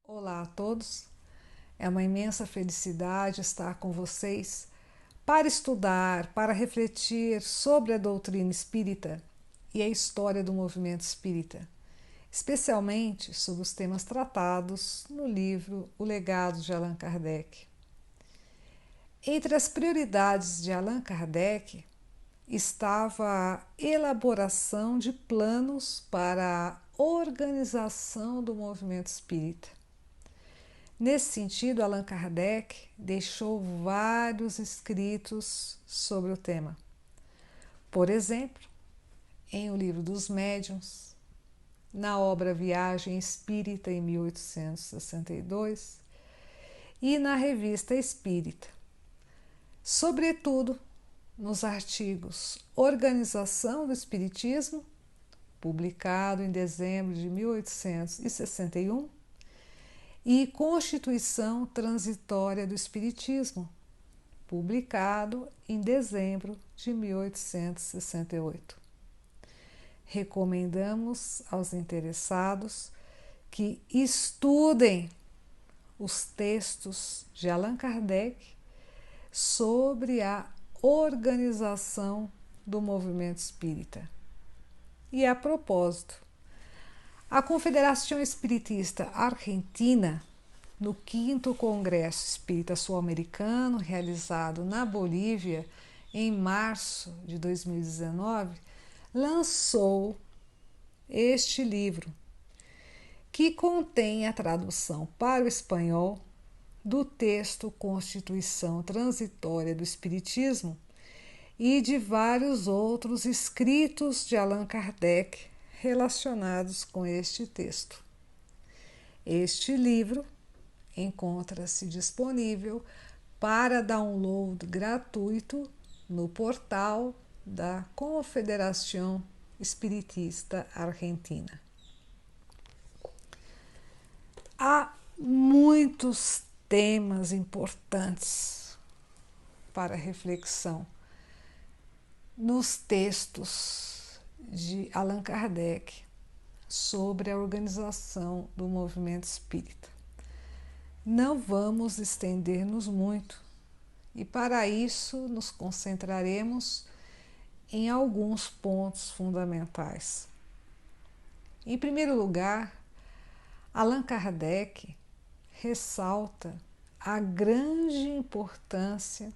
Olá a todos, é uma imensa felicidade estar com vocês para estudar, para refletir sobre a doutrina espírita e a história do movimento espírita, especialmente sobre os temas tratados no livro O Legado de Allan Kardec. Entre as prioridades de Allan Kardec estava a elaboração de planos para a organização do movimento espírita. Nesse sentido, Allan Kardec deixou vários escritos sobre o tema. Por exemplo, em O Livro dos Médiuns, na obra Viagem Espírita, em 1862, e na Revista Espírita. Sobretudo, nos artigos Organização do Espiritismo, publicado em dezembro de 1861, e Constituição Transitória do Espiritismo, publicado em dezembro de 1868. Recomendamos aos interessados que estudem os textos de Allan Kardec sobre a organização do movimento espírita. E a propósito, a Confederação Espiritista Argentina, no 5º Congresso Espírita Sul-Americano, realizado na Bolívia em março de 2019, lançou este livro, que contém a tradução para o espanhol do texto Constituição Transitória do Espiritismo e de vários outros escritos de Allan Kardec relacionados com este texto. Este livro encontra-se disponível para download gratuito no portal da Confederação Espiritista Argentina. Há muitos temas importantes para reflexão nos textos de Allan Kardec sobre a organização do movimento espírita. Não vamos estender-nos muito e, para isso, nos concentraremos em alguns pontos fundamentais. Em primeiro lugar, Allan Kardec ressalta a grande importância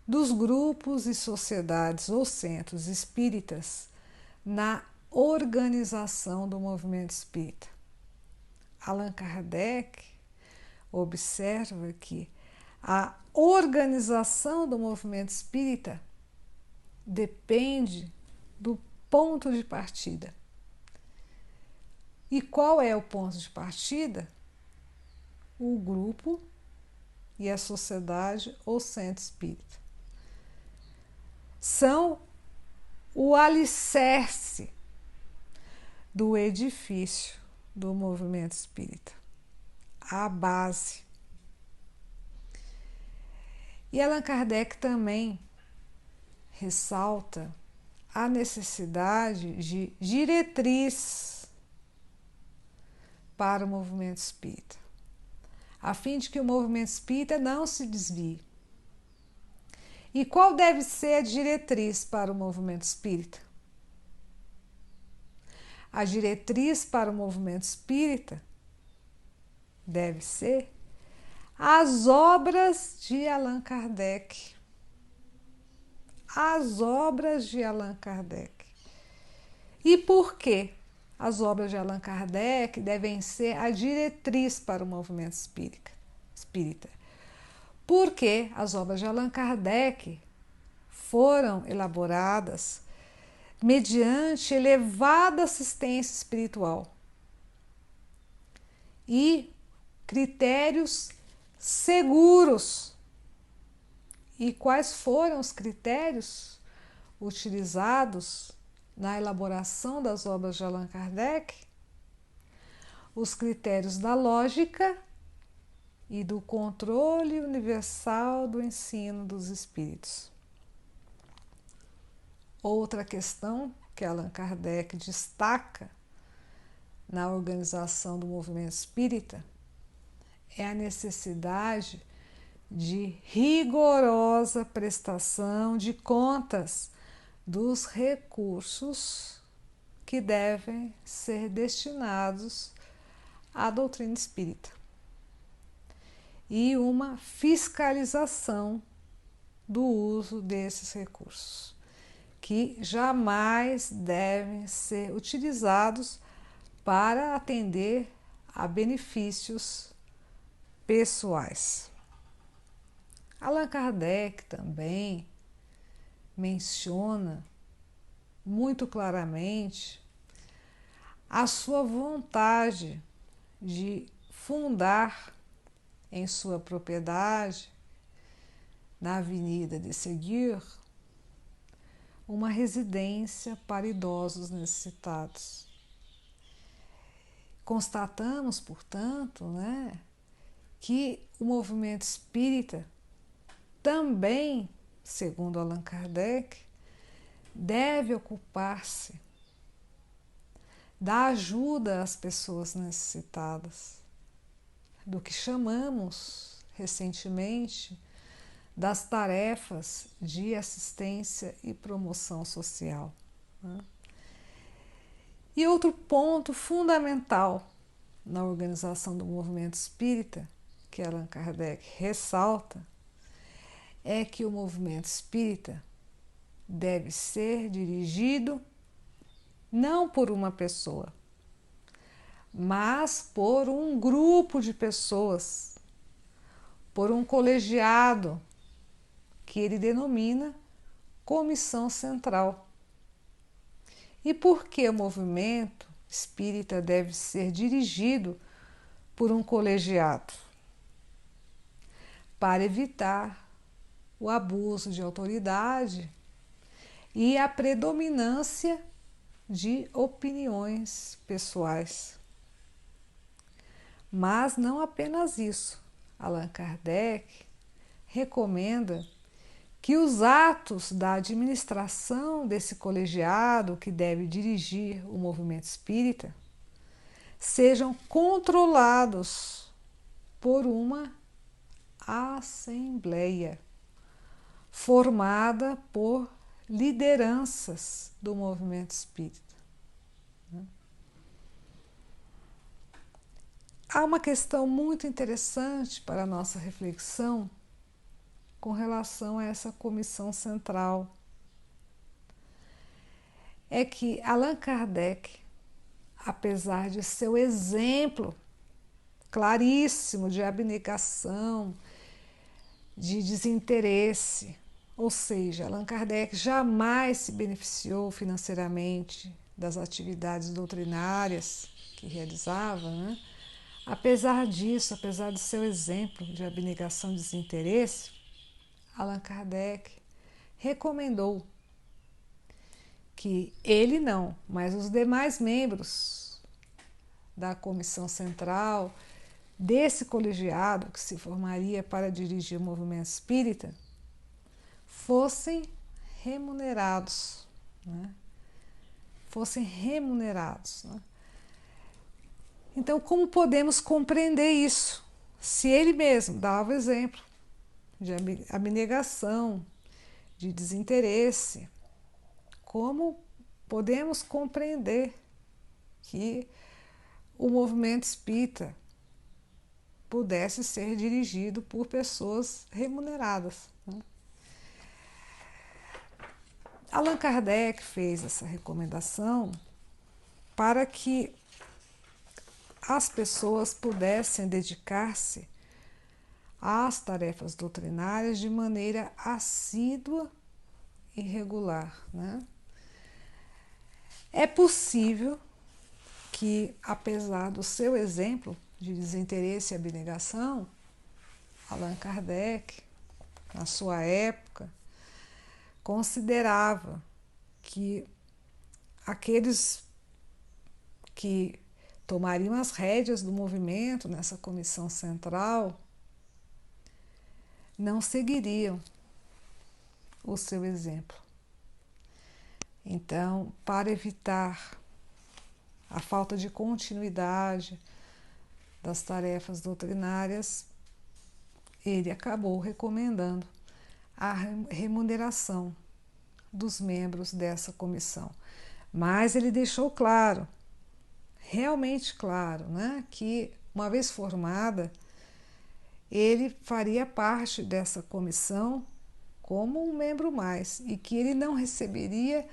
dos grupos e sociedades ou centros espíritas na organização do movimento espírita. Allan Kardec observa que a organização do movimento espírita depende do ponto de partida. E qual é o ponto de partida? O grupo e a sociedade ou centro espírita. São o alicerce do edifício do movimento espírita, a base. E Allan Kardec também ressalta a necessidade de diretriz para o movimento espírita, a fim de que o movimento espírita não se desvie. E qual deve ser a diretriz para o movimento espírita? A diretriz para o movimento espírita deve ser as obras de Allan Kardec. As obras de Allan Kardec. E por que as obras de Allan Kardec devem ser a diretriz para o movimento espírita? Porque as obras de Allan Kardec foram elaboradas mediante elevada assistência espiritual e critérios seguros. E quais foram os critérios utilizados na elaboração das obras de Allan Kardec? Os critérios da lógica e do controle universal do ensino dos espíritos. Outra questão que Allan Kardec destaca na organização do movimento espírita é a necessidade de rigorosa prestação de contas dos recursos que devem ser destinados à doutrina espírita e uma fiscalização do uso desses recursos, que jamais devem ser utilizados para atender a benefícios pessoais. Allan Kardec também menciona muito claramente a sua vontade de fundar em sua propriedade, na Avenida de Ségur, uma residência para idosos necessitados. Constatamos, portanto, que o movimento espírita também, segundo Allan Kardec, deve ocupar-se da ajuda às pessoas necessitadas, do que chamamos recentemente das tarefas de assistência e promoção social. E outro ponto fundamental na organização do movimento espírita, que Allan Kardec ressalta, é que o movimento espírita deve ser dirigido não por uma pessoa, mas por um grupo de pessoas, por um colegiado que ele denomina Comissão Central. E por que o movimento espírita deve ser dirigido por um colegiado? Para evitar o abuso de autoridade e a predominância de opiniões pessoais. Mas não apenas isso. Allan Kardec recomenda que os atos da administração desse colegiado que deve dirigir o movimento espírita sejam controlados por uma assembleia formada por lideranças do movimento espírita. Há uma questão muito interessante para a nossa reflexão com relação a essa comissão central. É que Allan Kardec, apesar de seu exemplo claríssimo de abnegação, de desinteresse, ou seja, Allan Kardec jamais se beneficiou financeiramente das atividades doutrinárias que realizava, Apesar disso, apesar do seu exemplo de abnegação e desinteresse, Allan Kardec recomendou que ele não, mas os demais membros da comissão central, desse colegiado que se formaria para dirigir o movimento espírita, fossem remunerados. Fossem remunerados. Então, como podemos compreender isso? Se ele mesmo dava o exemplo de abnegação, de desinteresse, como podemos compreender que o movimento espírita pudesse ser dirigido por pessoas remuneradas? Allan Kardec fez essa recomendação para que as pessoas pudessem dedicar-se às tarefas doutrinárias de maneira assídua e regular. É possível que, apesar do seu exemplo de desinteresse e abnegação, Allan Kardec, na sua época, considerava que aqueles que tomariam as rédeas do movimento nessa comissão central não seguiriam o seu exemplo. Então, para evitar a falta de continuidade das tarefas doutrinárias, ele acabou recomendando a remuneração dos membros dessa comissão. Mas ele deixou claro, realmente claro, né, que uma vez formada, ele faria parte dessa comissão como um membro mais e que ele não receberia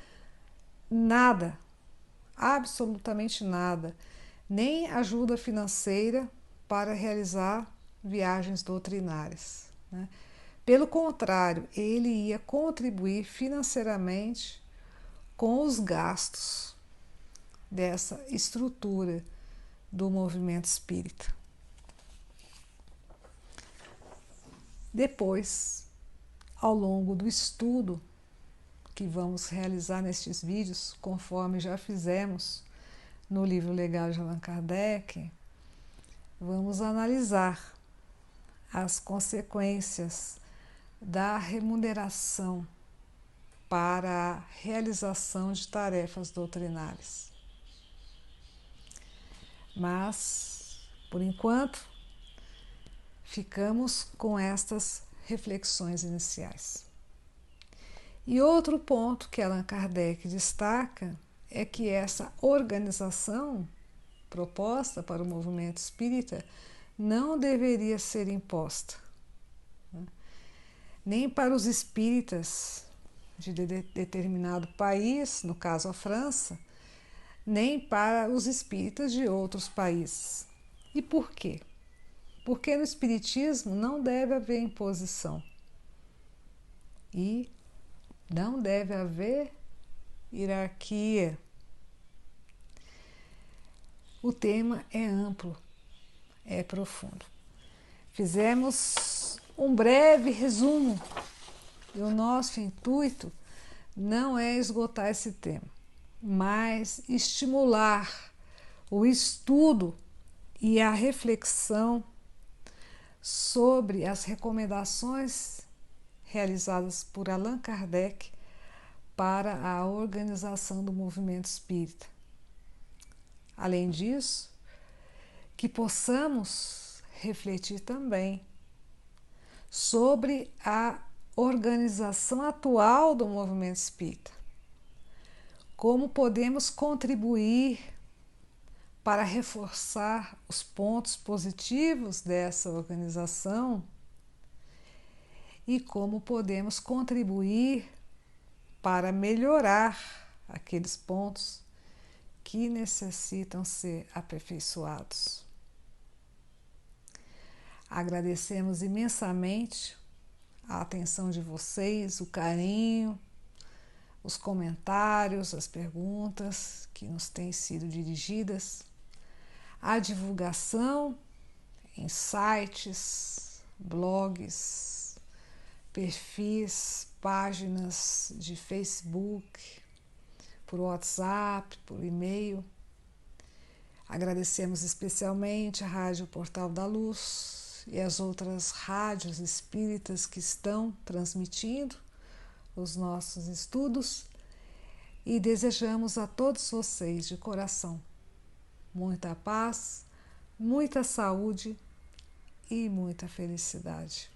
nada, absolutamente nada, nem ajuda financeira para realizar viagens doutrinárias, né? Pelo contrário, ele ia contribuir financeiramente com os gastos dessa estrutura do movimento espírita. Depois, ao longo do estudo que vamos realizar nestes vídeos, conforme já fizemos no livro Legado de Allan Kardec, vamos analisar as consequências da remuneração para a realização de tarefas doutrinárias. Mas, por enquanto, ficamos com estas reflexões iniciais. E outro ponto que Allan Kardec destaca é que essa organização proposta para o movimento espírita não deveria ser imposta, né? Nem para os espíritas de determinado país, no caso a França, nem para os espíritas de outros países. E por quê? Porque no espiritismo não deve haver imposição e não deve haver hierarquia. O tema é amplo, é profundo. Fizemos um breve resumo e o nosso intuito não é esgotar esse tema, mas estimular o estudo e a reflexão sobre as recomendações realizadas por Allan Kardec para a organização do movimento espírita. Além disso, que possamos refletir também sobre a organização atual do movimento espírita. Como podemos contribuir para reforçar os pontos positivos dessa organização e como podemos contribuir para melhorar aqueles pontos que necessitam ser aperfeiçoados. Agradecemos imensamente a atenção de vocês, o carinho, os comentários, as perguntas que nos têm sido dirigidas, a divulgação em sites, blogs, perfis, páginas de Facebook, por WhatsApp, por e-mail. Agradecemos especialmente a Rádio Portal da Luz e as outras rádios espíritas que estão transmitindo os nossos estudos e desejamos a todos vocês de coração muita paz, muita saúde e muita felicidade.